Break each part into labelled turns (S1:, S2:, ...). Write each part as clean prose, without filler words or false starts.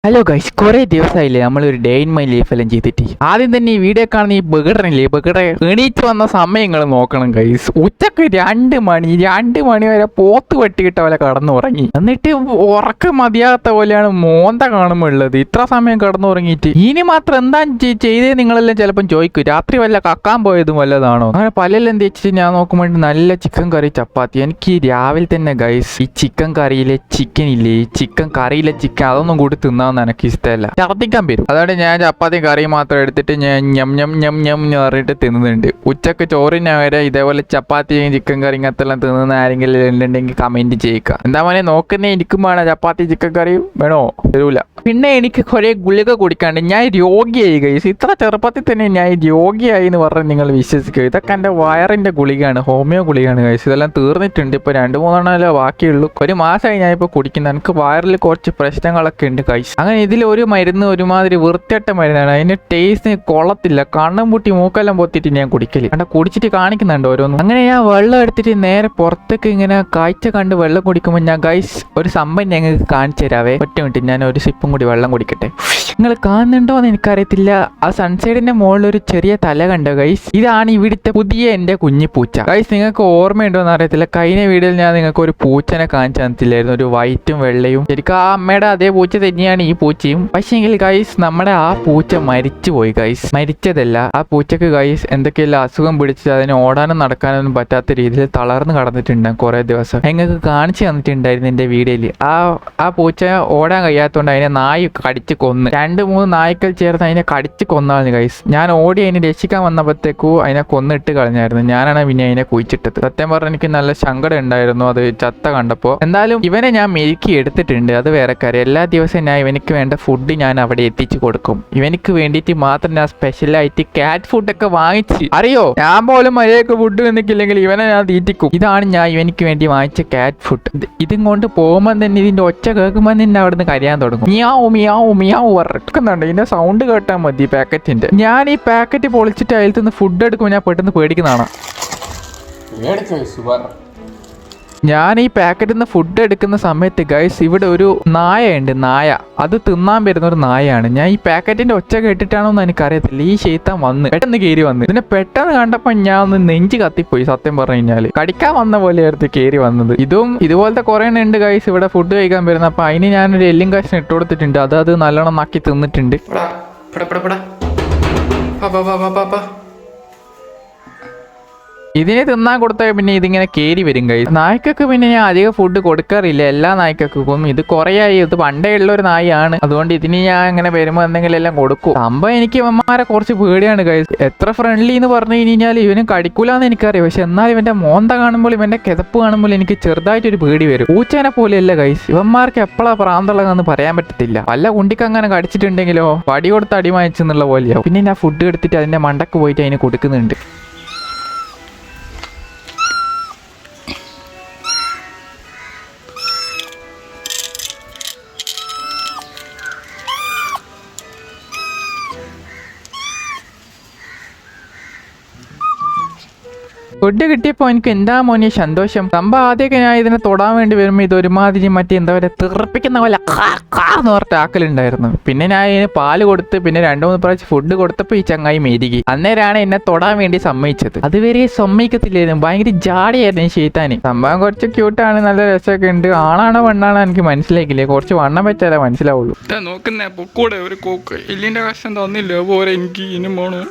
S1: Hello guys, കുറെ ദിവസമായില്ലേ നമ്മളൊരു day in my life എല്ലാം ചെയ്തിട്ട്. ആദ്യം തന്നെ ഈ വീഡിയോ കാണുന്ന ഈ ബഗടനില്ലേ, എണീറ്റ് വന്ന സമയങ്ങൾ നോക്കണം ഗൈസ്. ഉച്ചക്ക് 2 മണി വരെ പോത്ത് വെട്ടിയിട്ട പോലെ കടന്നുറങ്ങി. എന്നിട്ട് ഉറക്കം മതിയാകാത്ത പോലെയാണ് മോന്ത കാണുമ്പോൾ ഉള്ളത്. ഇത്ര സമയം കടന്നുറങ്ങിയിട്ട് ഇനി മാത്രം എന്താ ചെയ്തേ നിങ്ങളെല്ലാം ചിലപ്പം ചോദിക്കും. രാത്രി വല്ല കക്കാൻ പോയതും വല്ലതാണോ? അങ്ങനെ പലരെല്ലാം തേച്ചിട്ട് ഞാൻ നോക്കുമ്പോൾ നല്ല ചിക്കൻ കറി ചപ്പാത്തി. എനിക്ക് രാവിലെ തന്നെ ഗൈസ് ഈ ചിക്കൻ കറിയിലെ ചിക്കൻ ഇല്ലേ, ഈ ചിക്കൻ കറിയിലെ ചിക്കൻ അതൊന്നും കൂടി തിന്നാൻ എനിക്ക് ഇഷ്ടമല്ല, ഛർദ്ദിക്കാൻ വരും. അതുകൊണ്ട് ഞാൻ ചപ്പാത്തി കറി മാത്രം എടുത്തിട്ട് ഞാൻ ഞം ഞം ഞം ഞം എന്ന് പറഞ്ഞിട്ട് തിന്നുന്നുണ്ട്. ഉച്ചക്ക് ചോറിന് വരെ ഇതേപോലെ ചപ്പാത്തിയും ചിക്കൻ കറി ഇങ്ങനത്തെല്ലാം തിന്നുന്ന ആരെങ്കിലും ഉണ്ടെങ്കിൽ കമന്റ് ചെയ്യുക. എന്താ മോനെ നോക്കുന്നേ, എനിക്കും വേണം ചപ്പാത്തി ചിക്കൻ കറി വേണോ? തരൂല. പിന്നെ എനിക്ക് കുറെ ഗുളിക കുടിക്കാണ്ട് ഞാൻ രോഗിയായി ഗൈസ്. ഇത്ര ചെറുപ്പത്തിൽ തന്നെ ഞാൻ രോഗിയായി എന്ന് പറഞ്ഞ് നിങ്ങൾ വിശ്വസിക്കുക. ഇതൊക്കെ എൻ്റെ വയറിന്റെ ഗുളികയാണ്, ഹോമിയോ ഗുളികയാണ് ഗൈസ്. ഇതെല്ലാം തീർന്നിട്ടുണ്ട്. ഇപ്പോൾ 2-3 ബാക്കിയുള്ളൂ. ഒരു മാസമായി ഞാൻ ഇപ്പോൾ കുടിക്കുന്നത്. എനിക്ക് വയറിൽ കുറച്ച് പ്രശ്നങ്ങളൊക്കെ ഉണ്ട് ഗൈസ്. അങ്ങനെ ഇതിലൊരു മരുന്ന് ഒരുമാതിരി വൃത്തിയട്ട മരുന്നാണ്. അതിന്റെ ടേസ്റ്റ് കൊള്ളത്തില്ല. കണ്ണും പൂട്ടി മൂക്കെല്ലാം പൊത്തിട്ട് ഞാൻ കുടിക്കല് കണ്ട, കുടിച്ചിട്ട് കാണിക്കുന്നുണ്ട് ഓരോന്നും. അങ്ങനെ ഞാൻ വെള്ളം എടുത്തിട്ട് നേരെ പുറത്തേക്ക് ഇങ്ങനെ കാഴ്ച കണ്ട് വെള്ളം കുടിക്കുമ്പോൾ ഞാൻ ഗൈസ് ഒരു സംഭവം ഞങ്ങൾക്ക് കാണിച്ചു തരാവേ. ഒറ്റ മിനിറ്റ്, ഞാൻ ഒരു സിപ്പും കൂടി വെള്ളം കുടിക്കട്ടെ. നിങ്ങൾ കാണുന്നുണ്ടോ എന്ന് എനിക്കറിയത്തില്ല. ആ സൺസൈഡിന്റെ മുകളിൽ ഒരു ചെറിയ തല കണ്ടോ ഗൈസ്? ഇതാണ് ഇവിടുത്തെ പുതിയ എന്റെ കുഞ്ഞി പൂച്ച ഗൈസ്. നിങ്ങൾക്ക് ഓർമ്മയുണ്ടോ എന്ന് അറിയത്തില്ല. കഴിഞ്ഞ വീഡിയോയിൽ ഞാൻ നിങ്ങൾക്ക് ഒരു പൂച്ചനെ കാണിച്ചു തന്നിട്ടില്ലായിരുന്നു, ഒരു വൈറ്റും വെള്ളയും. ശരിക്കും ആ അമ്മയുടെ അതേ പൂച്ച തന്നെയാണ് ഈ പൂച്ചയും. പക്ഷേങ്കിൽ ഗൈസ് നമ്മുടെ ആ പൂച്ച മരിച്ചു പോയി ഗൈസ്. മരിച്ചതല്ല, ആ പൂച്ചക്ക് ഗൈസ് എന്തൊക്കെയല്ല അസുഖം പിടിച്ച് അതിന് ഓടാനും നടക്കാനൊന്നും പറ്റാത്ത രീതിയിൽ തളർന്നു കടന്നിട്ടുണ്ട് കുറെ ദിവസം. നിങ്ങൾക്ക് കാണിച്ചു തന്നിട്ടുണ്ടായിരുന്നു എന്റെ വീഡിയോയിൽ. ആ പൂച്ച ഓടാൻ കഴിയാത്തതുകൊണ്ട് അതിനെ നായി കടിച്ച് കൊന്ന്. 2-3 നായ്ക്കൾ ചേർന്ന് അതിനെ കടിച്ച് കൊന്നായിരുന്നു ഗൈസ്. ഞാൻ ഓടി അതിനെ രക്ഷിക്കാൻ വന്നപ്പോഴത്തേക്കും അതിനെ കൊന്നിട്ട് കളഞ്ഞായിരുന്നു. ഞാനാണ് പിന്നെ അതിനെ കുഴിച്ചിട്ടത്. സത്യം പറഞ്ഞാൽ എനിക്ക് നല്ല സങ്കടം ഉണ്ടായിരുന്നു അത് ചത്ത കണ്ടപ്പോൾ. എന്തായാലും ഇവനെ ഞാൻ മെരുക്കി എടുത്തിട്ടുണ്ട്, അത് വേറെ കാര്യം. എല്ലാ ദിവസവും ഞാൻ ഇവനിക്ക് വേണ്ട ഫുഡ് ഞാൻ അവിടെ എത്തിച്ചു കൊടുക്കും. ഇവനിക്ക് വേണ്ടിയിട്ട് മാത്രം ഞാൻ സ്പെഷ്യലായിട്ട് കാറ്റ് ഫുഡൊക്കെ വാങ്ങിച്ച്, അറിയോ, ഞാൻ പോലും മര്യാദക്ക് ഫുഡ് നിൽക്കില്ലെങ്കിൽ ഇവനെ ഞാൻ തീറ്റിക്കും. ഇതാണ് ഞാൻ ഇവനിക്ക് വേണ്ടി വാങ്ങിച്ച കാറ്റ് ഫുഡ്. ഇതും കൊണ്ട് പോകുമ്പോൾ തന്നെ ഇതിന്റെ ഒച്ച കേൾക്കുമ്പോൾ തന്നെ അവിടെ നിന്ന് കരയാൻ തുടങ്ങും. മിയാവൂ മിയാവൂ മിയാവൂ വറക്കുന്നുണ്ട്. ഇതിന്റെ സൗണ്ട് കേട്ടാൽ മതി പാക്കറ്റിന്റെ. ഞാൻ ഈ പാക്കറ്റ് പൊളിച്ചിട്ട് അതിൽ നിന്ന് ഫുഡ് എടുക്കുമ്പോൾ ഞാൻ പെട്ടെന്ന് പേടിക്കുന്നതാണ്. ഞാൻ ഈ പാക്കറ്റിൽ നിന്ന് ഫുഡ് എടുക്കുന്ന സമയത്ത് ഗൈസ് ഇവിടെ ഒരു നായയുണ്ട്. നായ അത് തിന്നാൻ വരുന്ന ഒരു നായയാണ്. ഞാൻ ഈ പാക്കറ്റിന്റെ ഒച്ച കേട്ടിട്ടാണോന്ന് എനിക്കറിയത്തില്ല. ഈ ശൈത്താൻ പെട്ടെന്ന് കയറി വന്ന് ഇതിനെ പെട്ടെന്ന് കണ്ടപ്പോൾ ഞാൻ ഒന്ന് നെഞ്ച് കത്തിപ്പോയി. സത്യം പറഞ്ഞു കഴിഞ്ഞാല് കടിക്കാൻ വന്ന പോലെയായിരുന്നു കയറി വന്നത്. ഇതുപോലത്തെ കുറെ ഉണ്ട് ഗൈസ് ഇവിടെ ഫുഡ് കഴിക്കാൻ വരുന്നത്. അപ്പൊ അതിന് ഞാനൊരു എല്ലും കഷ്ണം ഇട്ട് കൊടുത്തിട്ടുണ്ട്. അത് നല്ലോണം നക്കി തിന്നിട്ടുണ്ട്. ഇതിനെ തിന്നാൻ കൊടുത്താൽ പിന്നെ ഇതിങ്ങനെ കയറി വരും കൈ. നായ്ക്കൊക്കെ പിന്നെ ഞാൻ അധികം ഫുഡ് കൊടുക്കാറില്ല, എല്ലാ നായ്ക്കൊക്കെ. ഇത് കുറേയായി, ഇത് പണ്ടേ ഉള്ള ഒരു നായാണ്. അതുകൊണ്ട് ഇതിന് ഞാൻ ഇങ്ങനെ വരുമ്പോൾ എന്തെങ്കിലും എല്ലാം കൊടുക്കും. സംഭവം എനിക്ക് ഇവന്മാരെ കുറച്ച് പേടിയാണ് കൈ. എത്ര ഫ്രണ്ട്ലി എന്ന് പറഞ്ഞു കഴിഞ്ഞാൽ ഇവനും കടിക്കൂലെന്ന് എനിക്കറിയാം. പക്ഷെ എന്നാൽ ഇവന്റെ മോന്ത കാണുമ്പോൾ ഇവന്റെ കിതപ്പ് കാണുമ്പോൾ എനിക്ക് ചെറുതായിട്ടൊരു പേടി വരും. പൂച്ചേനെ പോലെയല്ല ഗൈസ്. ഇവന്മാർക്ക് എപ്പോഴാ പ്രാന്തളകാന്ന് പറയാൻ പറ്റത്തില്ല. വല്ല കുണ്ടിക്ക് അങ്ങനെ കടിച്ചിട്ടുണ്ടെങ്കിലോ വടി കൊടുത്ത് അടി വാങ്ങിച്ചെന്നുള്ള പോലെയാവും. പിന്നെ ഞാൻ ഫുഡ് എടുത്തിട്ട് അതിന്റെ മണ്ടക്ക് പോയിട്ട് അതിന് കൊടുക്കുന്നുണ്ട്. ഫുഡ് കിട്ടിയപ്പോൾ എനിക്ക് എന്താ മോനെ സന്തോഷം. സംഭവം ആദ്യമൊക്കെ ഞാൻ ഇതിനെ തൊടാൻ വേണ്ടി വരുമ്പോൾ ഇത് ഒരുമാതിരി മറ്റേ എന്താ പറയുക തെറിപ്പിക്കുന്ന പോലെ എന്ന് പറഞ്ഞ ആക്കലുണ്ടായിരുന്നു. പിന്നെ ഞാൻ ഇതിന് പാല് കൊടുത്ത് പിന്നെ 2-3 പ്രാവശ്യം ഫുഡ് കൊടുത്തപ്പോൾ ഈ ചങ്ങായി മെരുകി. അന്നേരമാണ് എന്നെ തൊടാൻ വേണ്ടി സമ്മതിച്ചത്. അതുവരെ സമ്മതിക്കത്തില്ലായിരുന്നു, ഭയങ്കര ജാടിയായിരുന്നു ഈ ശൈത്താന്. സംഭവം കുറച്ച് ക്യൂട്ടാണ്, നല്ല രസമൊക്കെ ഉണ്ട്. ആണാണോ പെണ്ണാണോ എനിക്ക് മനസ്സിലാക്കില്ലേ, കുറച്ച് വണ്ണം വെച്ചാലേ മനസ്സിലാവുള്ളൂ.
S2: നോക്കുന്നേ പൊക്കൂടെ ഒരു കോക്ക് എല്ലിന്റെ കഷ്ടം തന്നില്ല പോരെ എനിക്ക് ഇനും പോണു.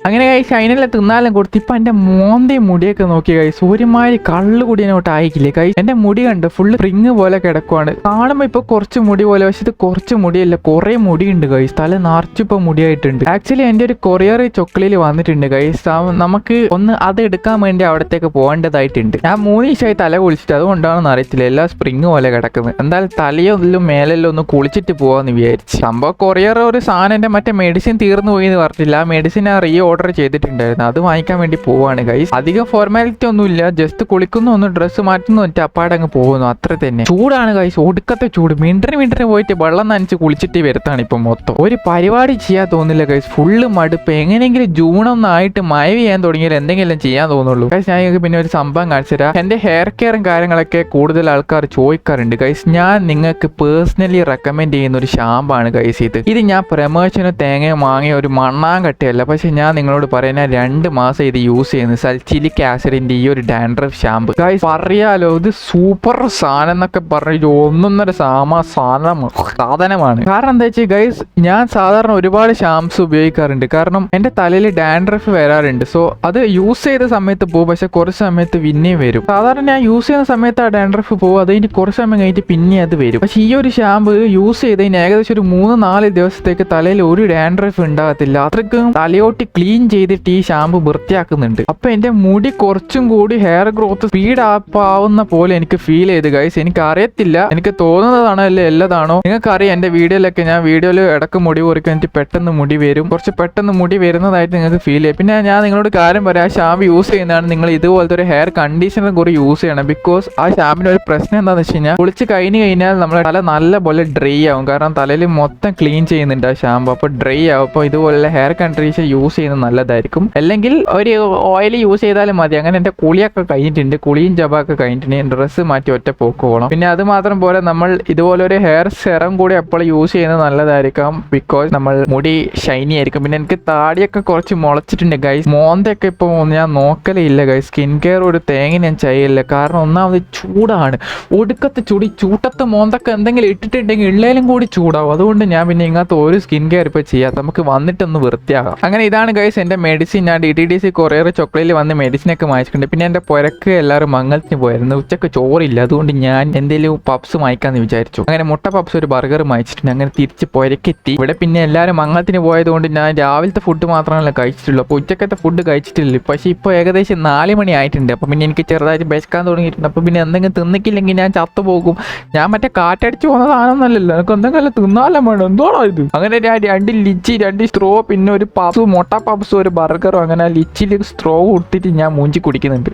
S1: അങ്ങനെ കഴിച്ച് അതിനെല്ലാം തിന്നാലും കൊടുത്ത് ഇപ്പം എൻ്റെ മോന്തയും മുടിയൊക്കെ നോക്കി കഴിച്ച് ഒരുമാതിരി കള്ളു കൂടിയനോട്ട് ആയിക്കില്ലേ കൈ. എൻ്റെ മുടി കണ്ട് ഫുള്ള് റിങ് പോലെ കിടക്കുവാണ്. കാണുമ്പോൾ ഇപ്പോൾ കുറച്ച് മുടി പോലെ, പക്ഷെ ഇത് കുറച്ച് മുടിയല്ല, കുറേ മുടിയുണ്ട് കൈസ്. തല നിറച്ചിപ്പോൾ മുടിയായിട്ടുണ്ട്. ആക്ച്വലി എൻ്റെ ഒരു കൊറിയർ ചൊക്കളിൽ വന്നിട്ടുണ്ട് കൈസ്. നമുക്ക് ഒന്ന് അത് എടുക്കാൻ വേണ്ടി അവിടത്തേക്ക് പോകേണ്ടതായിട്ടുണ്ട്. ഞാൻ 3 ദിവസമായി തല കുളിച്ചിട്ട്, അതുകൊണ്ടാണെന്ന് അറിയത്തില്ല എല്ലാം സ്പ്രിങ് പോലെ കിടക്കുന്നത്. എന്തായാലും തലയൊന്നും മേലെല്ലാം ഒന്ന് കുളിച്ചിട്ട് പോകാമെന്ന് വിചാരിച്ചു. സംഭവം കൊറിയർ ഒരു സാധനം എൻ്റെ മറ്റേ മെഡിസിൻ തീർന്നു പോയി എന്ന് പറഞ്ഞിട്ടില്ല. ആ മെഡിസിൻ റിയോ ഓർഡർ ചെയ്തിട്ടുണ്ടായിരുന്നു. അത് വാങ്ങിക്കാൻ വേണ്ടി പോവാണ് ഗൈസ്. അധികം ഫോർമാലിറ്റി ഒന്നുമില്ല, ജസ്റ്റ് കുളിക്കുന്നു, ഒന്ന് ഡ്രസ്സ് മാറ്റുന്നു, ഒറ്റ അപ്പാടങ്ങ് പോകുന്നു, അത്ര തന്നെ. ചൂടാണ് ഗൈസ്, ഒടുക്കത്തെ ചൂട്. മിണ്ടറിന് പോയിട്ട് വെള്ളം നനച്ച് കുളിച്ചിട്ട് വരുത്താണ് ഇപ്പൊ മൊത്തം. ഒരു പരിപാടി ചെയ്യാൻ തോന്നില്ല ഗൈസ്, ഫുള്ള് മടുപ്പ്. എങ്ങനെയെങ്കിലും ജൂണൊന്നായിട്ട് മഴ ചെയ്യാൻ തുടങ്ങിയാൽ എന്തെങ്കിലും ചെയ്യാൻ തോന്നുള്ളൂ ഗൈസ്. ഞാൻ പിന്നെ ഒരു സംഭവം കാണിച്ചു തരാം. എന്റെ ഹെയർ കെയറും കാര്യങ്ങളൊക്കെ കൂടുതൽ ആൾക്കാർ ചോദിക്കാറുണ്ട് ഗൈസ്. ഞാൻ നിങ്ങൾക്ക് പേഴ്സണലി റെക്കമെൻഡ് ചെയ്യുന്ന ഒരു ഷാമ്പാണ് ഗൈസ് ഇത് ഞാൻ പ്രമോഷന് തേങ്ങയോ മാങ്ങയോ ഒരു മണ്ണാങ്കട്ടയല്ല, പക്ഷെ ഞാൻ നിങ്ങളോട് പറയുന്ന 2 മാസം ഇത് യൂസ് ചെയ്യുന്നത് സൽച്ചിലിക് ആസിഡിന്റെ ഈ ഒരു ഡാൻഡ്രഫ് ഷാമ്പ് ഗൈസ്. പറയാലോ, ഇത് സൂപ്പർ സാധനം എന്നൊക്കെ പറഞ്ഞു, 1.5 സാധനമാണ്. കാരണം എന്താ വെച്ചാൽ ഗൈസ്, ഞാൻ സാധാരണ ഒരുപാട് ഷാംപ്സ് ഉപയോഗിക്കാറുണ്ട്. കാരണം എന്റെ തലയിൽ ഡാൻഡ്രഫ് വരാറുണ്ട്. സോ അത് യൂസ് ചെയ്ത സമയത്ത് പോകും, പക്ഷെ കുറച്ച് സമയത്ത് പിന്നെയും വരും. സാധാരണ ഞാൻ യൂസ് ചെയ്യുന്ന സമയത്ത് ആ ഡാൻഡ്രഫ് പോകും, അത് കഴിഞ്ഞ് കുറച്ച് സമയം കഴിഞ്ഞിട്ട് പിന്നെ അത് വരും. പക്ഷെ ഈ ഒരു ഷാമ്പ് യൂസ് ചെയ്തതിന് ഏകദേശം ഒരു 3-4 ദിവസത്തേക്ക് തലയിൽ ഒരു ഡാൻഡ്രഫ് ഉണ്ടാകത്തില്ല. അത്രയ്ക്കും തലയോട്ടി ക്ലീൻ ചെയ്തിട്ട് ഈ ഷാമ്പ് വൃത്തിയാക്കുന്നുണ്ട്. അപ്പൊ എന്റെ മുടി കുറച്ചും കൂടി ഹെയർ ഗ്രോത്ത് സ്പീഡ് അപ്പ് ആവുന്ന പോലെ എനിക്ക് ഫീൽ ചെയ്ത് ഗൈസ്. എനിക്ക് അറിയത്തില്ല, എനിക്ക് തോന്നുന്നതാണോ അല്ലെ എല്ലാതാണോ. നിങ്ങൾക്കറിയാം എന്റെ വീഡിയോയിലൊക്കെ, ഞാൻ വീഡിയോയിൽ ഇടക്ക് മുടി കുറിക്കും, എനിക്ക് പെട്ടെന്ന് മുടി വരും, കുറച്ച് പെട്ടെന്ന് മുടി വരുന്നതായിട്ട് നിങ്ങൾക്ക് ഫീൽ ചെയ്യും. പിന്നെ ഞാൻ നിങ്ങളോട് കാര്യം പറയാം, ആ ഷാമ്പ് യൂസ് ചെയ്യുന്നതാണ് നിങ്ങൾ ഇതുപോലത്തെ ഒരു ഹെയർ കണ്ടീഷണർ കൂടി യൂസ് ചെയ്യണം. ബിക്കോസ് ആ ഷാമ്പിന് ഒരു പ്രശ്നം എന്താണെന്ന് വെച്ച് കഴിഞ്ഞാൽ, കുളിച്ച് കഴിഞ്ഞാൽ നമ്മുടെ തല നല്ല പോലെ ഡ്രൈ ആവും. കാരണം തലയിൽ മൊത്തം ക്ലീൻ ചെയ്യുന്നുണ്ട് ആ ഷാമ്പ്, അപ്പോൾ ഡ്രൈ ആവും. അപ്പോൾ ഇതുപോലുള്ള ഹെയർ കണ്ടീഷണർ യൂസ് ചെയ്യുന്നത് നല്ലതായിരിക്കും. അല്ലെങ്കിൽ ഒരു ഓയിൽ യൂസ് ചെയ്താലും മതി. അങ്ങനെ എൻ്റെ കുളിയൊക്കെ കഴിഞ്ഞിട്ടുണ്ട്, കുളിയും ജബൊക്കെ കഴിഞ്ഞിട്ടുണ്ട്, ഡ്രസ്സ് മാറ്റി ഒറ്റ പോക്ക് പോകണം. പിന്നെ അത് മാത്രം പോലെ നമ്മൾ ഇതുപോലെ ഒരു ഹെയർ സെറം കൂടി എപ്പോഴും യൂസ് ചെയ്യുന്നത് നല്ലതായിരിക്കാം. ബിക്കോസ് നമ്മൾ മുടി ഷൈനി ആയിരിക്കും. പിന്നെ എനിക്ക് താടിയൊക്കെ കുറച്ച് മുളച്ചിട്ടുണ്ട് ഗൈസ്. മോന്തയൊക്കെ ഇപ്പോൾ ഞാൻ നോക്കലില്ല ഗൈസ്. സ്കിൻ കെയർ ഒരു തേങ്ങ ഞാൻ ചെയ്യില്ല. കാരണം ഒന്നാമത് ചൂടാണ്, ഒടുക്കത്തെ ചൂട്. ചൂട്ടത്തെ മോന്തൊക്കെ എന്തെങ്കിലും ഇട്ടിട്ടുണ്ടെങ്കിൽ ഇള്ളേലും കൂടി ചൂടാവും. അതുകൊണ്ട് ഞാൻ പിന്നെ ഇങ്ങനത്തെ ഒരു സ്കിൻ കെയർ ഇപ്പോൾ ചെയ്യാം, നമുക്ക് വന്നിട്ടൊന്ന് വൃത്തിയാകാം. അങ്ങനെ ഇതാണ് ഗൈസ് എൻ്റെ മെഡിസിൻ. ഞാൻ DTDC കൊറിയർ ചൊക്ലേറ്റിൽ വന്ന് മെഡിസിനൊക്കെ വാങ്ങിച്ചിട്ടുണ്ട്. പിന്നെ എൻ്റെ പുരക്ക് എല്ലാവരും മംഗലത്തിന് പോയിരുന്നു. ഉച്ചക്ക് ചോറില്ല, അതുകൊണ്ട് ഞാൻ എന്തെങ്കിലും പപ്സ് വാങ്ങിക്കാമെന്ന് വിചാരിച്ചു. അങ്ങനെ മുട്ട പപ്സ് ഒരു ബർഗർ വാങ്ങിച്ചിട്ടുണ്ട്. അങ്ങനെ തിരിച്ച് പുരക്കെത്തി. ഇവിടെ പിന്നെ എല്ലാവരും മംഗലത്തിന് പോയതുകൊണ്ട് ഞാൻ രാവിലത്തെ ഫുഡ് മാത്രമല്ല കഴിച്ചിട്ടുള്ളൂ. അപ്പോൾ ഉച്ചക്കത്തെ ഫുഡ് കഴിച്ചിട്ടില്ല. പക്ഷേ ഇപ്പോൾ ഏകദേശം 4 മണി ആയിട്ടുണ്ട്. അപ്പോൾ പിന്നെ എനിക്ക് ചെറുതായിട്ട് വിശക്കാൻ തുടങ്ങിയിട്ടുണ്ട്. അപ്പോൾ പിന്നെ എന്തെങ്കിലും തിന്നിക്കില്ലെങ്കിൽ ഞാൻ ചത്തുപോകും. ഞാൻ മറ്റേ കാറ്റടിച്ച് പോകുന്ന സാധനമൊന്നുമല്ലല്ലോ, എനിക്ക് എന്തെങ്കിലും തിന്നാലും വേണം. എന്തോടാ ഇത്? അങ്ങനെ ഞാൻ 2 ലിച്ചി, 2 സ്ട്രോ, പിന്നെ ഒരു പപ്സ്, മുട്ട പപ്സ്, ഒരു ബർഗറും, അങ്ങനെ ലിച്ചിൽ സ്ട്രോ കൊടുത്തിട്ട് ഞാൻ മൂഞ്ചി കുടിക്കുന്നുണ്ട്.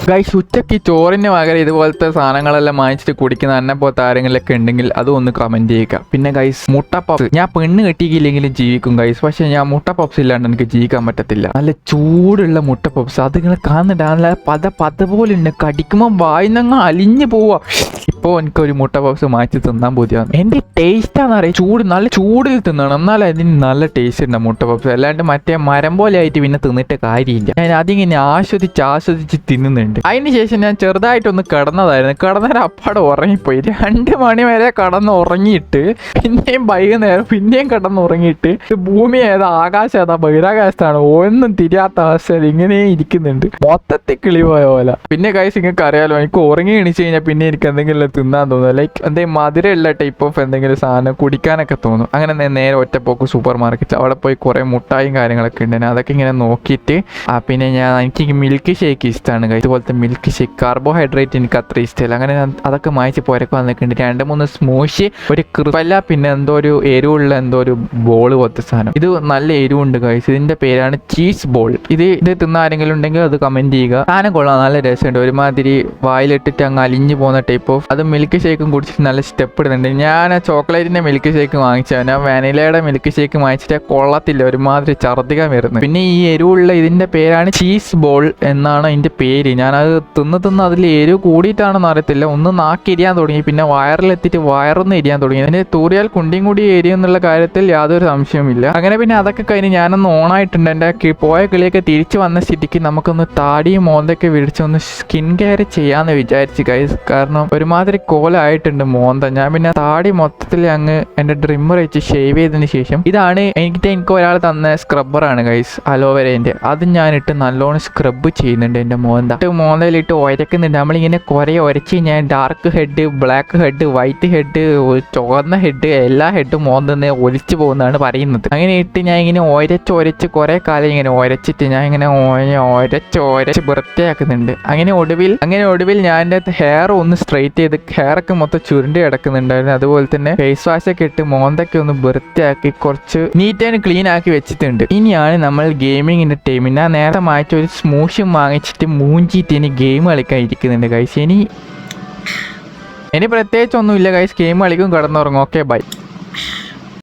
S1: ഗൈസ്, ഉച്ചയ്ക്ക് ചോറിന് പകരം ഇതുപോലത്തെ സാധനങ്ങളെല്ലാം വാങ്ങിച്ചിട്ട് കുടിക്കുന്ന എന്നെ പോലത്തെ ആരെങ്കിലൊക്കെ ഉണ്ടെങ്കിൽ അതും ഒന്ന് കമൻറ്റ് ചെയ്യുക. പിന്നെ ഗൈസ്, മുട്ട പപ്സ് ഞാൻ പെണ്ണ് കെട്ടിയില്ലെങ്കിലും ജീവിക്കും ഗൈസ്. പക്ഷെ ഞാൻ മുട്ട പപ്സ് ഇല്ലാണ്ട് എനിക്ക് ജീവിക്കാൻ പറ്റത്തില്ല. നല്ല ചൂടുള്ള മുട്ട പപ്സ്, അത് നിങ്ങൾ കാണുന്നുണ്ട്, നല്ല പത പോലെ ഉണ്ട്. കടിക്കുമ്പോൾ വായിന്നങ്ങ് അലിഞ്ഞു പോവാ. ഇപ്പോൾ എനിക്കൊരു മുട്ട പപ്സ് മാറ്റി തിന്നാൻ പോതിയാണ്. എൻ്റെ ടേസ്റ്റാന്ന് അറിയാം, നല്ല ചൂടിൽ തിന്നണം, എന്നാലും അതിന് നല്ല ടേസ്റ്റ് ഉണ്ട് മുട്ട പപ്സ്. അല്ലാണ്ട് മറ്റേ മരം പോലെ ആയിട്ട് പിന്നെ തിന്നിട്ട് കാര്യമില്ല. ഞാൻ അതിങ്ങനെ ആസ്വദിച്ച് തിന്നുന്നുണ്ട്. അതിനുശേഷം ഞാൻ ചെറുതായിട്ടൊന്ന് കിടന്നതായിരുന്നു. കിടന്നേരം അപ്പാടെ ഉറങ്ങിപ്പോയി. 2 മണി വരെ ഉറങ്ങിയിട്ട് പിന്നെയും വൈകുന്നേരം പിന്നെയും ഉറങ്ങിയിട്ട് ഭൂമി ഏതാ ആകാശം ഏതാ ബഹിരാകാശത്താണ് ഒന്നും തിരിയാത്ത അവസ്ഥയിൽ ഇങ്ങനെ ഇരിക്കുന്നുണ്ട്. മൊത്തത്തിൽ കിളി പോയ പോലെ. പിന്നെ ഗൈസ്, നിങ്ങൾക്ക് അറിയാലോ, എനിക്ക് ഉറങ്ങി എണീച്ച് കഴിഞ്ഞാൽ പിന്നെ എനിക്ക് എന്തെങ്കിലും തിന്നാൻ തോന്നുന്നു. ലൈക്ക് എന്തെങ്കിലും മധുരമുള്ള ടൈപ്പ് ഓഫ് എന്തെങ്കിലും സാധനം കുടിക്കാനൊക്കെ തോന്നും. അങ്ങനെ നേരെ ഒറ്റപ്പോക്ക് സൂപ്പർ മാർക്കറ്റ്, അവിടെ പോയി കുറേ മുട്ടായും കാര്യങ്ങളൊക്കെ ഉണ്ട്. അതൊക്കെ ഇങ്ങനെ നോക്കിയിട്ട് പിന്നെ എനിക്ക് മിൽക്ക് ഷേക്ക് ഇഷ്ടമാണ് ഗൈസ്. ഇതുപോലത്തെ മിൽക്ക് ഷേക്ക്, കാർബോഹൈഡ്രേറ്റ് എനിക്ക് അത്ര ഇഷ്ടമല്ല. അങ്ങനെ ഞാൻ അതൊക്കെ മായിച്ച് പോരൊക്കെ വന്നിട്ടുണ്ട്. 2-3 സ്മൂഷി, ഒരു ക്രിപ്പല്ല, പിന്നെ എന്തോ ഒരു എരിവുള്ള എന്തോ ഒരു ബോൾ പോലത്തെ സാധനം. ഇത് നല്ല എരിവുണ്ട് ഗൈസ്. ഇതിന്റെ പേരാണ് ചീസ് ബോൾ. ഇത് തിന്ന ആരെങ്കിലും ഉണ്ടെങ്കിൽ അത് കമന്റ് ചെയ്യുക. സാധനം കൊള്ളാം, നല്ല രസമുണ്ട്. ഒരുമാതിരി വായിലിട്ടിട്ട് അങ്ങ് അലിഞ്ഞു പോകുന്ന ടൈപ്പ് ഓഫ്. അത് മിൽക്ക് ഷേക്കും കുടിച്ചിട്ട് നല്ല സ്റ്റെപ്പ് ഇടുന്നുണ്ട്. ഞാൻ ചോക്ലേറ്റിന്റെ മിൽക്ക് ഷേക്ക് വാങ്ങിച്ചാൽ, ഞാൻ വാനിലയുടെ മിൽക്ക് ഷേക്ക് വാങ്ങിച്ചിട്ട് കൊള്ളത്തില്ല, ഒരുമാതിരി ഛർദ്ദിക്കാൻ വരുന്നത്. പിന്നെ ഈ എരിവുള്ള ഇതിന്റെ പേരാണ് ചീസ് ബോൾ എന്നാണ് ഇതിന്റെ പേര്. ഞാനത് തിന്ന് അതിൽ എരിവ് കൂടിയിട്ടാണെന്ന് അറിയത്തില്ല, ഒന്ന് നാക്കിരിയാൻ തുടങ്ങി. പിന്നെ വയറിലെത്തിയിട്ട് വയറൊന്ന് എരിയാൻ തുടങ്ങി. അതിന് തൂറിയാൽ കുണ്ടിയും കൂടി എരിയെന്നുള്ള കാര്യത്തിൽ യാതൊരു സംശയവുമില്ല. അങ്ങനെ പിന്നെ അതൊക്കെ കഴിഞ്ഞ് ഞാനൊന്ന് ഓണായിട്ടുണ്ട്. എൻ്റെ പോയ കിളിയൊക്കെ തിരിച്ചു വന്ന സ്ഥിതിക്ക് നമുക്കൊന്ന് താടിയും മോന്തൊക്കെ വിടിച്ചൊന്ന് സ്കിൻ കെയർ ചെയ്യാമെന്ന് വിചാരിച്ചു ഗൈസ്. കാരണം ഒരുമാതിരി കോലമായിട്ടുണ്ട് മോന്ത. ഞാൻ പിന്നെ താടി മൊത്തത്തിൽ അങ്ങ് എൻ്റെ ഡ്രിമ്മർ വെച്ച് ഷേവ് ചെയ്തതിന് ശേഷം, ഇതാണ് എനിക്ക് ഒരാൾ തന്ന സ്ക്രബ്ബറാണ് ഗൈസ്, അലോവേരേൻ്റെ. അത് ഞാനിട്ട് നല്ലോണം സ്ക്രബ് ചെയ്യുന്നുണ്ട് എൻ്റെ മോന്തയിലിട്ട് ഉരക്കുന്നുണ്ട്. നമ്മളിങ്ങനെ കുറേ ഉരച്ച് കഴിഞ്ഞാൽ dark head, black head, white head, ചുവന്ന ഹെഡ്, എല്ലാ ഹെഡും മോന്തെന്ന് ഒലിച്ചു പോകുന്നതാണ് പറയുന്നത്. അങ്ങനെ ഇട്ട് ഞാൻ ഇങ്ങനെ ഒരച്ച് കുറേ കാലം ഇങ്ങനെ ഉരച്ചിട്ട് ഞാൻ ഇങ്ങനെ ഒരച്ച് വൃത്തിയാക്കുന്നുണ്ട്. അങ്ങനെ ഒടുവിൽ ഞാൻ എൻ്റെ ഹെയർ ഒന്ന് സ്ട്രെയിറ്റ് ചെയ്ത് ഹെയറൊക്കെ മൊത്തം ചുരുണ്ടി കിടക്കുന്നുണ്ടായിരുന്നു. അതുപോലെ തന്നെ ഫേസ് വാഷ് ഒക്കെ ഇട്ട് മോന്തൊക്കെ ഒന്ന് വൃത്തിയാക്കി കുറച്ച് നീറ്റ് ആൻഡ് ക്ലീൻ ആക്കി വെച്ചിട്ടുണ്ട്. ഇനിയാണ് നമ്മൾ ഗെയിമിങ്ങിന്റെ ടൈം. ഞാൻ നേരത്തെ മാറ്റി ഒരു സ്മൂഷും വാങ്ങിച്ചിട്ട് മൂഞ്ചിട്ട് ഇനി ഗെയിം കളിക്കാൻ ഇരിക്കുന്നുണ്ട് ഗൈസ്. ഇനി പ്രത്യേകിച്ച് ഒന്നുമില്ല ഗൈസ്. ഗെയിം കളിക്കും, കിടന്നുറങ്ങും. Okay bye.